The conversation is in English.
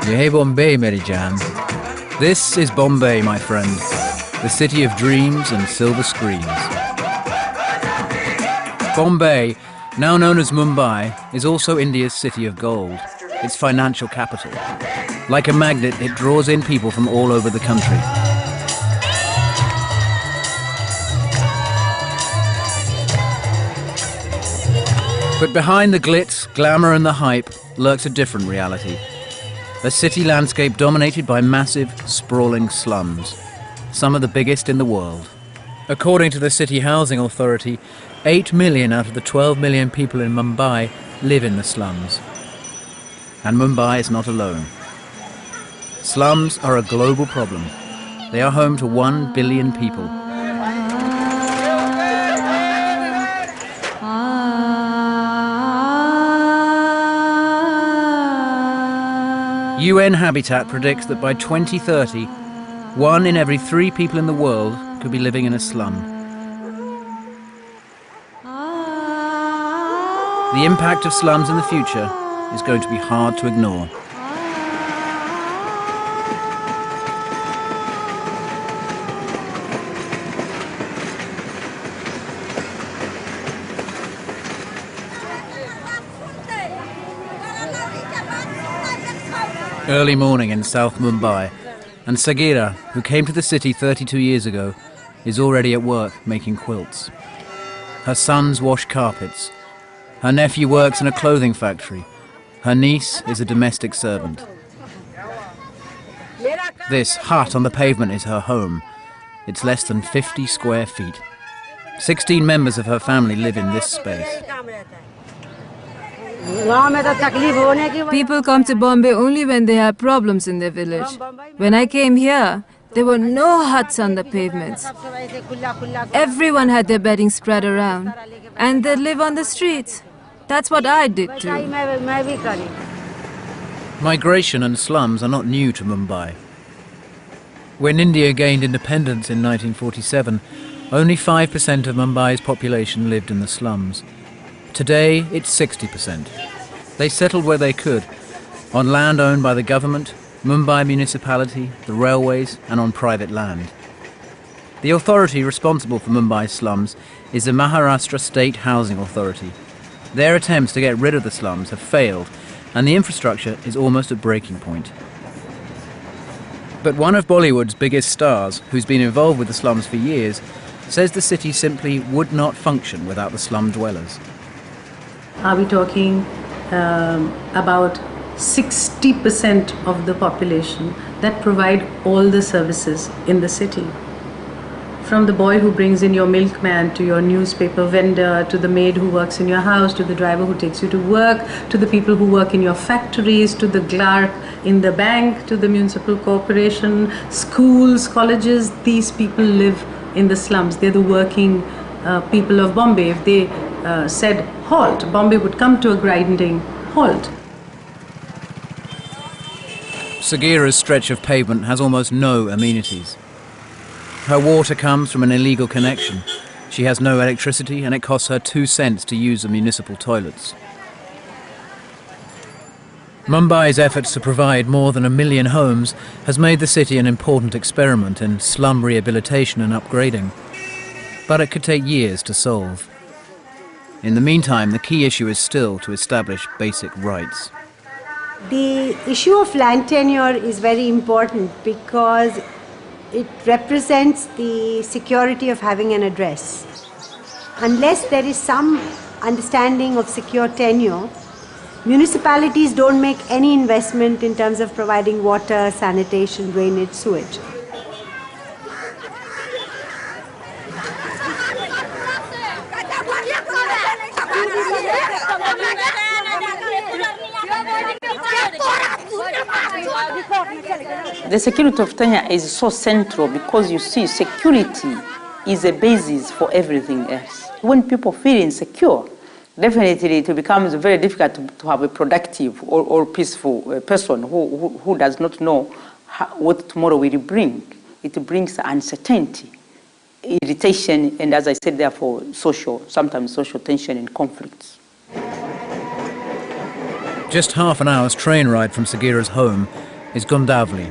Ye Bombay, Mary Jan. This is Bombay, my friend, the city of dreams and silver screens. Bombay, now known as Mumbai, is also India's city of gold, its financial capital. Like a magnet, it draws in people from all over the country. But behind the glitz, glamour and the hype lurks a different reality. A city landscape dominated by massive, sprawling slums, some of the biggest in the world. According to the City Housing Authority, 8 million out of the 12 million people in Mumbai live in the slums. And Mumbai is not alone. Slums are a global problem. They are home to 1 billion people. UN Habitat predicts that by 2030, 1 in every 3 people in the world could be living in a slum. The impact of slums in the future is going to be hard to ignore. Early morning in South Mumbai, and Sagira, who came to the city 32 years ago, is already at work making quilts. Her sons wash carpets. Her nephew works in a clothing factory. Her niece is a domestic servant. This hut on the pavement is her home. It's less than 50 square feet. 16 members of her family live in this space. People come to Bombay only when they have problems in their village. When I came here, there were no huts on the pavements. Everyone had their bedding spread around, and they live on the streets. That's what I did too. Migration and slums are not new to Mumbai. When India gained independence in 1947, only 5% of Mumbai's population lived in the slums. Today, it's 60%. They settled where they could, on land owned by the government, Mumbai municipality, the railways, and on private land. The authority responsible for Mumbai's slums is the Maharashtra State Housing Authority. Their attempts to get rid of the slums have failed, and the infrastructure is almost at breaking point. But one of Bollywood's biggest stars, who's been involved with the slums for years, says the city simply would not function without the slum dwellers. Are we talking about 60% of the population that provide all the services in the city? From the boy who brings in your milkman, to your newspaper vendor, to the maid who works in your house, to the driver who takes you to work, to the people who work in your factories, to the clerk in the bank, to the municipal corporation, schools, colleges. These people live in the slums. They're the working people of Bombay. If they said halt, Bombay would come to a grinding halt. Sagira's stretch of pavement has almost no amenities. Her water comes from an illegal connection. She has no electricity, and it costs her 2 cents to use the municipal toilets. Mumbai's efforts to provide more than 1 million homes has made the city an important experiment in slum rehabilitation and upgrading. But it could take years to solve. In the meantime, the key issue is still to establish basic rights. The issue of land tenure is very important because it represents the security of having an address. Unless there is some understanding of secure tenure, municipalities don't make any investment in terms of providing water, sanitation, drainage, sewage. The security of tenure is so central because you see, security is a basis for everything else. When people feel insecure, definitely it becomes very difficult to have a productive or peaceful person who does not know what tomorrow will bring. It brings uncertainty, irritation, and as I said, therefore, sometimes social tension and conflicts. Just half an hour's train ride from Sagira's home, is Gundavli.